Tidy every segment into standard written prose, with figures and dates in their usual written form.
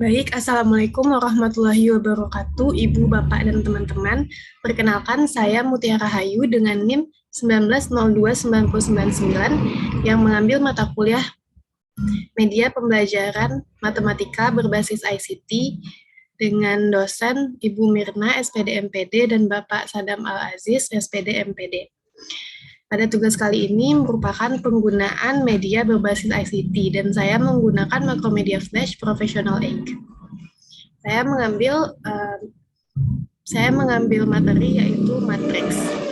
Baik, Assalamualaikum warahmatullahi wabarakatuh, Ibu, Bapak, dan teman-teman. Perkenalkan, saya Mutiara Hayu dengan NIM 19029999 yang mengambil mata kuliah Media Pembelajaran Matematika berbasis ICT dengan dosen Ibu Mirna, SPD MPD, dan Bapak Sadam Al-Aziz, SPD MPD. Pada tugas kali ini merupakan penggunaan media berbasis ICT dan saya menggunakan Macromedia Flash Professional Ink. Saya mengambil uh, saya mengambil materi yaitu matriks.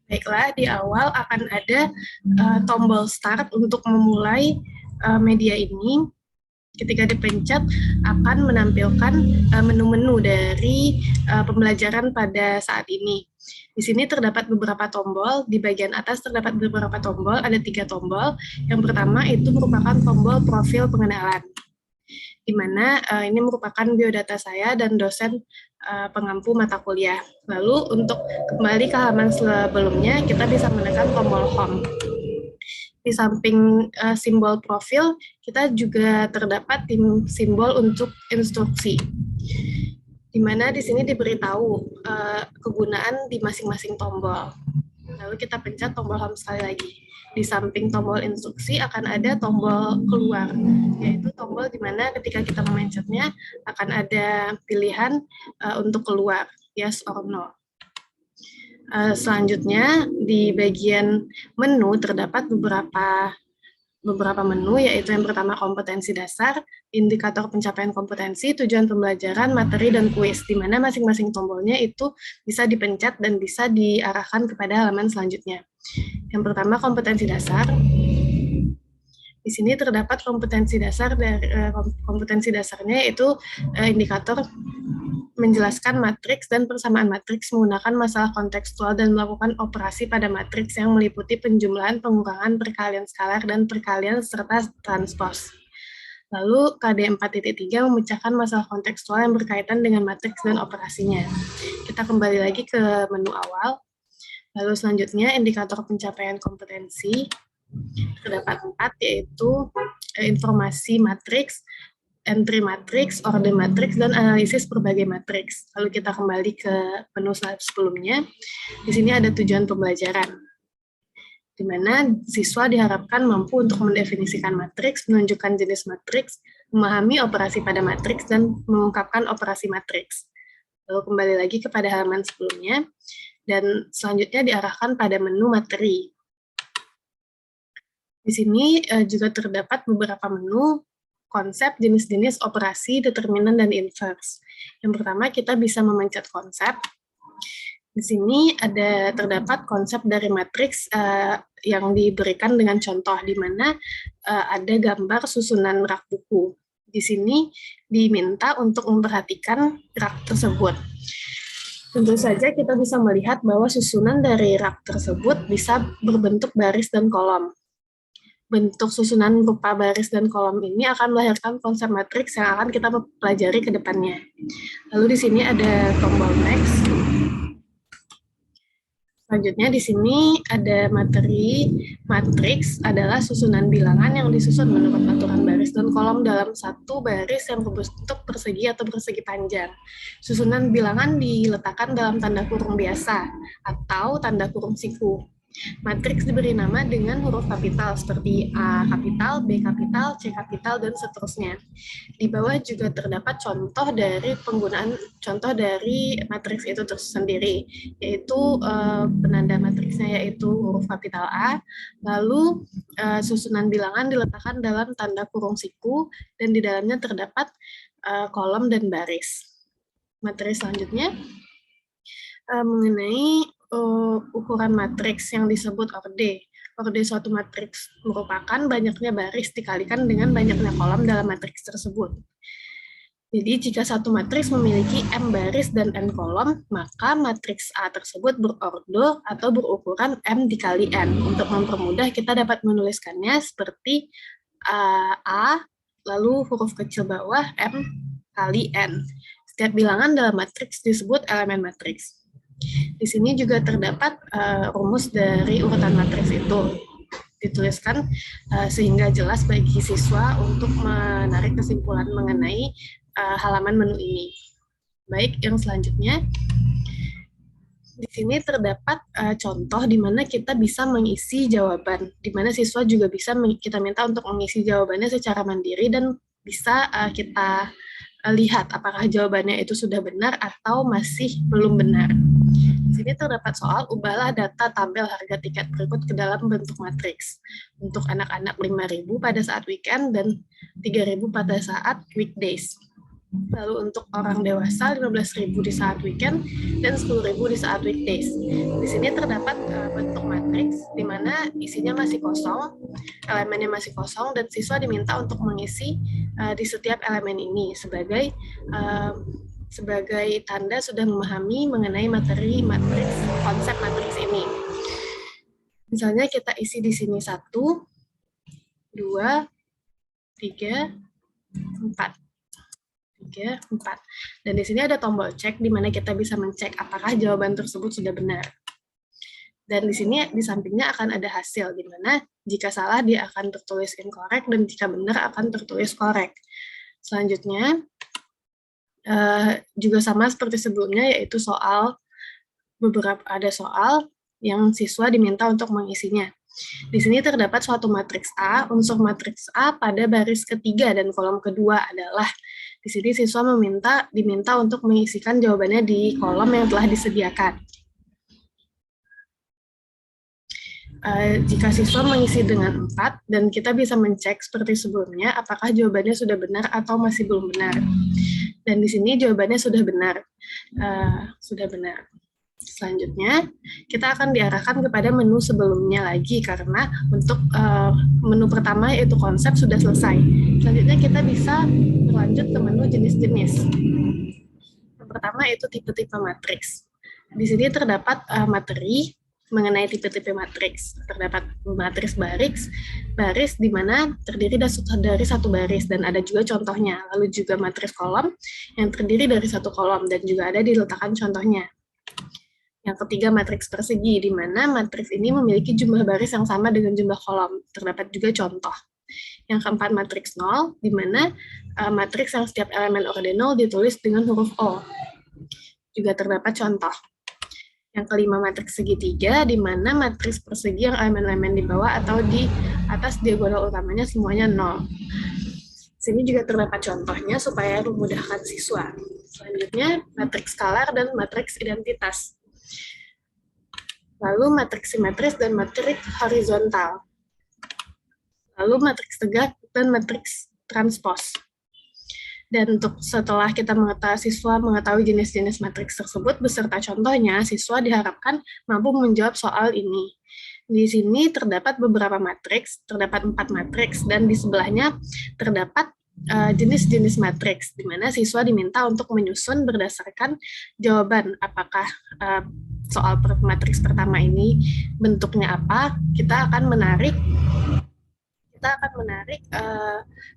Baiklah, di awal akan ada tombol start untuk memulai media ini. Ketika dipencet akan menampilkan menu-menu dari pembelajaran pada saat ini. Di sini terdapat beberapa tombol, di bagian atas terdapat beberapa tombol, ada 3 tombol. Yang pertama itu merupakan tombol profil pengenalan, di mana ini merupakan biodata saya dan dosen pengampu mata kuliah. Lalu untuk kembali ke halaman sebelumnya, kita bisa menekan tombol home. Di samping simbol profil, kita juga terdapat simbol untuk instruksi, di mana di sini diberitahu kegunaan di masing-masing tombol. Lalu kita pencet tombol home sekali lagi. Di samping tombol instruksi akan ada tombol keluar, yaitu tombol di mana ketika kita memencetnya akan ada pilihan untuk keluar, yes or no. Selanjutnya di bagian menu terdapat beberapa menu, yaitu yang pertama kompetensi dasar, indikator pencapaian kompetensi, tujuan pembelajaran, materi, dan kuis, di mana masing-masing tombolnya itu bisa dipencet dan bisa diarahkan kepada halaman selanjutnya. Yang pertama kompetensi dasar. Di sini terdapat kompetensi dasar kompetensi dasarnya yaitu indikator menjelaskan matriks dan persamaan matriks menggunakan masalah kontekstual dan melakukan operasi pada matriks yang meliputi penjumlahan, pengurangan, perkalian skalar, dan perkalian serta transpos. Lalu KD 4.3 memecahkan masalah kontekstual yang berkaitan dengan matriks dan operasinya. Kita kembali lagi ke menu awal. Lalu selanjutnya indikator pencapaian kompetensi. Terdapat 4, yaitu informasi matriks, entry matriks, order matriks, dan analisis berbagai matriks. Lalu kita kembali ke menu slide sebelumnya. Di sini ada tujuan pembelajaran, di mana siswa diharapkan mampu untuk mendefinisikan matriks, menunjukkan jenis matriks, memahami operasi pada matriks, dan mengungkapkan operasi matriks. Lalu kembali lagi kepada halaman sebelumnya, dan selanjutnya diarahkan pada menu materi. Di sini juga terdapat beberapa menu konsep, jenis-jenis operasi, determinan, dan inverse. Yang pertama, kita bisa memencet konsep. Di sini terdapat konsep dari matriks yang diberikan dengan contoh, di mana ada gambar susunan rak buku. Di sini diminta untuk memperhatikan rak tersebut. Tentu saja kita bisa melihat bahwa susunan dari rak tersebut bisa berbentuk baris dan kolom. Bentuk susunan berupa baris dan kolom ini akan melahirkan konsep matriks yang akan kita pelajari ke depannya. Lalu di sini ada tombol next. Selanjutnya di sini ada materi matriks adalah susunan bilangan yang disusun menurut aturan baris dan kolom dalam satu baris yang berbentuk persegi atau persegi panjang. Susunan bilangan diletakkan dalam tanda kurung biasa atau tanda kurung siku. Matriks diberi nama dengan huruf kapital seperti A kapital, B kapital, C kapital, dan seterusnya. Di bawah juga terdapat contoh dari matriks itu sendiri, yaitu penanda matriksnya yaitu huruf kapital A, lalu susunan bilangan diletakkan dalam tanda kurung siku, dan di dalamnya terdapat kolom dan baris. Materi selanjutnya mengenai ukuran matriks yang disebut orde. Orde suatu matriks merupakan banyaknya baris dikalikan dengan banyaknya kolom dalam matriks tersebut. Jadi jika satu matriks memiliki M baris dan N kolom, maka matriks A tersebut berordo atau berukuran M dikali N. Untuk mempermudah, kita dapat menuliskannya seperti A, lalu huruf kecil bawah M kali N. Setiap bilangan dalam matriks disebut elemen matriks. Di sini juga terdapat rumus dari urutan matriks itu. Dituliskan sehingga jelas bagi siswa untuk menarik kesimpulan mengenai halaman menu ini. Baik, yang selanjutnya, di sini terdapat contoh di mana kita bisa mengisi jawaban, di mana siswa juga bisa kita minta untuk mengisi jawabannya secara mandiri dan bisa kita lihat apakah jawabannya itu sudah benar atau masih belum benar. Di sini terdapat soal ubahlah data tabel harga tiket berikut ke dalam bentuk matriks. Untuk anak-anak 5.000 pada saat weekend dan 3.000 pada saat weekdays. Lalu untuk orang dewasa 15.000 di saat weekend dan 10.000 di saat weekdays. Di sini terdapat bentuk matriks di mana isinya masih kosong, elemennya masih kosong, dan siswa diminta untuk mengisi di setiap elemen ini sebagai tanda sudah memahami mengenai materi matriks, konsep matriks ini. Misalnya kita isi di sini 1, 2, 3, 4. 3, 4. Dan di sini ada tombol cek di mana kita bisa mencek apakah jawaban tersebut sudah benar. Dan di sini di sampingnya akan ada hasil di mana jika salah dia akan tertulis incorrect dan jika benar akan tertulis correct. Selanjutnya juga sama seperti sebelumnya, yaitu ada soal yang siswa diminta untuk mengisinya. Di sini terdapat suatu matriks A, unsur matriks A pada baris ketiga dan kolom kedua adalah, di sini siswa diminta untuk mengisikan jawabannya di kolom yang telah disediakan. Jika siswa mengisi dengan 4, dan kita bisa mencek seperti sebelumnya, apakah jawabannya sudah benar atau masih belum benar. Dan di sini jawabannya sudah benar. Selanjutnya, kita akan diarahkan kepada menu sebelumnya lagi, karena untuk menu pertama yaitu konsep sudah selesai. Selanjutnya kita bisa berlanjut ke menu jenis-jenis. Yang pertama yaitu tipe-tipe matriks. Di sini terdapat materi mengenai tipe-tipe matriks. Terdapat matriks baris di mana terdiri dari satu baris, dan ada juga contohnya. Lalu juga matriks kolom yang terdiri dari satu kolom, dan juga ada diletakkan contohnya. Yang ketiga, matriks persegi, di mana matriks ini memiliki jumlah baris yang sama dengan jumlah kolom. Terdapat juga contoh. Yang keempat, matriks nol, di mana matriks yang setiap elemen orde 0 ditulis dengan huruf O. Juga terdapat contoh. Yang kelima, matriks segitiga, di mana matriks persegi yang elemen-elemen di bawah atau di atas diagonal utamanya semuanya 0. Sini juga terdapat contohnya supaya memudahkan siswa. Selanjutnya, matriks skalar dan matriks identitas. Lalu matriks simetris dan matriks horizontal. Lalu matriks tegak dan matriks transpos. Dan untuk setelah siswa mengetahui jenis-jenis matriks tersebut beserta contohnya, siswa diharapkan mampu menjawab soal ini. Di sini terdapat beberapa matriks, terdapat 4 matriks, dan di sebelahnya terdapat jenis-jenis matriks, di mana siswa diminta untuk menyusun berdasarkan jawaban apakah soal matriks pertama ini bentuknya apa. Kita akan menarik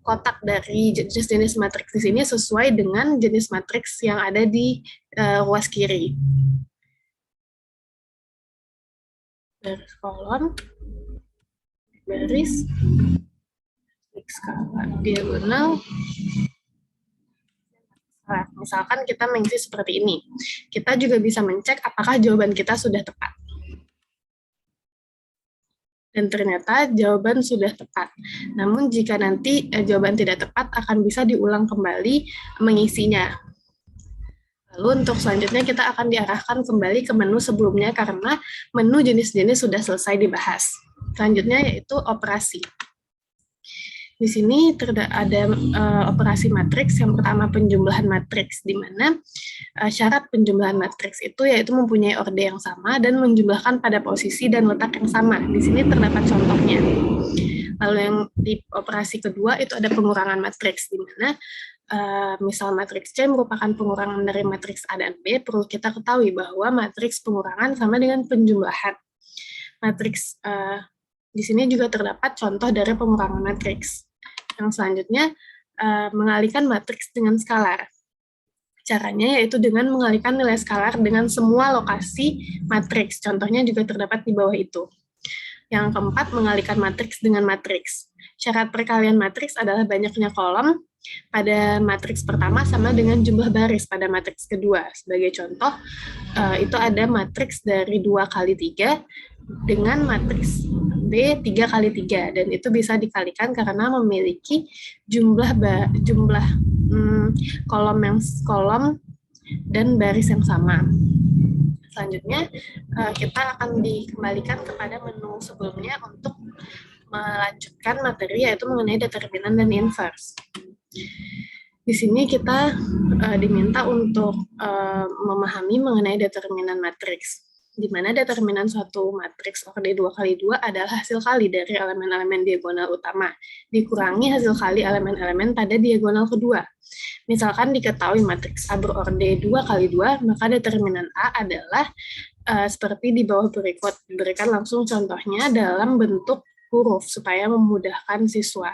kotak dari jenis-jenis matriks di sini sesuai dengan jenis matriks yang ada di ruas kiri. Baris kolom, baris, skala, diagonal. Nah, misalkan kita mengisi seperti ini. Kita juga bisa mencek apakah jawaban kita sudah tepat. Dan ternyata jawaban sudah tepat. Namun jika nanti jawaban tidak tepat, akan bisa diulang kembali mengisinya. Lalu untuk selanjutnya kita akan diarahkan kembali ke menu sebelumnya karena menu jenis-jenis sudah selesai dibahas. Selanjutnya yaitu operasi. Di sini ada operasi matriks. Yang pertama penjumlahan matriks, di mana syarat penjumlahan matriks itu yaitu mempunyai orde yang sama dan menjumlahkan pada posisi dan letak yang sama. Di sini terdapat contohnya. Lalu yang di operasi kedua itu ada pengurangan matriks, di mana misal matriks C merupakan pengurangan dari matriks A dan B, perlu kita ketahui bahwa matriks pengurangan sama dengan penjumlahan. Matriks di sini juga terdapat contoh dari pengurangan matriks. Yang selanjutnya, mengalihkan matriks dengan skalar. Caranya yaitu dengan mengalihkan nilai skalar dengan semua lokasi matriks. Contohnya juga terdapat di bawah itu. Yang keempat, mengalihkan matriks dengan matriks. Syarat perkalian matriks adalah banyaknya kolom pada matriks pertama sama dengan jumlah baris pada matriks kedua. Sebagai contoh, itu ada matriks dari 2 kali 3 dengan matriks B 3 kali 3, dan itu bisa dikalikan karena memiliki jumlah kolom dan baris yang sama. Selanjutnya, kita akan dikembalikan kepada menu sebelumnya untuk melanjutkan materi, yaitu mengenai determinan dan inverse. Di sini kita diminta untuk memahami mengenai determinan matriks, di mana determinan suatu matriks orde 2 kali 2 adalah hasil kali dari elemen-elemen diagonal utama, dikurangi hasil kali elemen-elemen pada diagonal kedua. Misalkan diketahui matriks A berorde 2 kali 2, maka determinan A adalah seperti di bawah berikut. Diberikan langsung contohnya dalam bentuk huruf, supaya memudahkan siswa.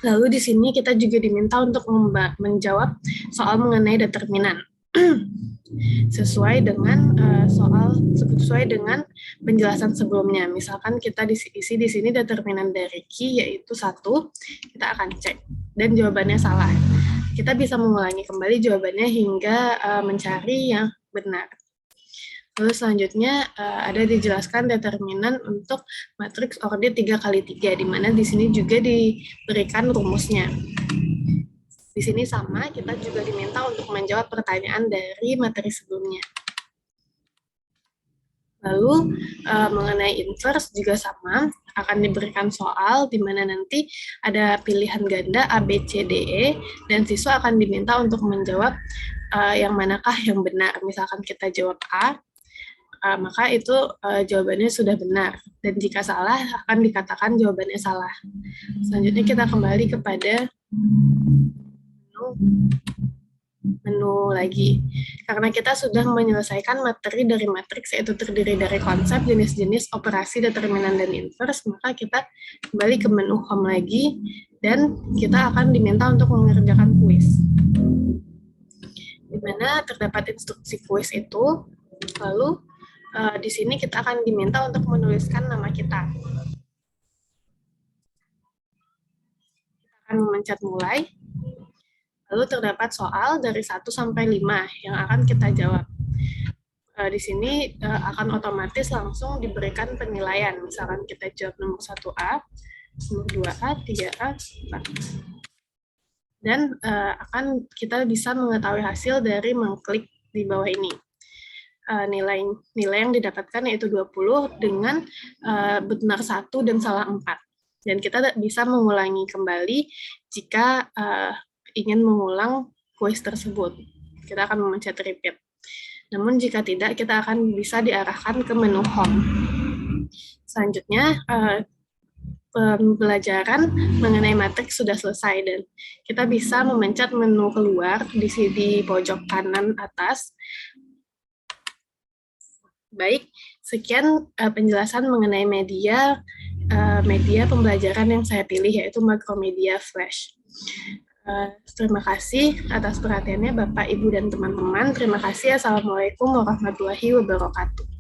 Lalu di sini kita juga diminta untuk menjawab soal mengenai determinan. sesuai dengan penjelasan sebelumnya. Misalkan kita isi di sini determinan dari Q yaitu 1, kita akan cek dan jawabannya salah. Kita bisa mengulangi kembali jawabannya hingga mencari yang benar. Lalu selanjutnya ada dijelaskan determinan untuk matriks orde 3 kali 3, di mana di sini juga diberikan rumusnya. Di sini sama, kita juga diminta untuk menjawab pertanyaan dari materi sebelumnya. Lalu, mengenai inverse juga sama, akan diberikan soal di mana nanti ada pilihan ganda A, B, C, D, E, dan siswa akan diminta untuk menjawab yang manakah yang benar. Misalkan kita jawab A, maka itu jawabannya sudah benar. Dan jika salah, akan dikatakan jawabannya salah. Selanjutnya kita kembali kepada menu lagi. Karena kita sudah menyelesaikan materi dari matriks, yaitu terdiri dari konsep, jenis-jenis, operasi, determinan, dan inverse, maka kita kembali ke menu home lagi, dan kita akan diminta untuk mengerjakan kuis. Di mana terdapat instruksi kuis itu, lalu di sini kita akan diminta untuk menuliskan nama kita. Kita akan memencet mulai. Lalu terdapat soal dari 1 sampai 5 yang akan kita jawab. Di sini akan otomatis langsung diberikan penilaian. Misalkan kita jawab nomor 1A, nomor 2A, 3A, 4. Dan kita bisa mengetahui hasil dari mengklik di bawah ini. Nilai yang didapatkan yaitu 20 dengan benar 1 dan salah 4. Dan kita bisa mengulangi kembali jika ingin mengulang kuis tersebut. Kita akan memencet repeat. Namun jika tidak, kita akan bisa diarahkan ke menu home. Selanjutnya, pembelajaran mengenai matriks sudah selesai dan kita bisa memencet menu keluar di pojok kanan atas. Baik, sekian penjelasan mengenai media pembelajaran yang saya pilih, yaitu Makromedia Flash. Terima kasih atas perhatiannya Bapak, Ibu, dan teman-teman. Terima kasih. Assalamualaikum warahmatullahi wabarakatuh.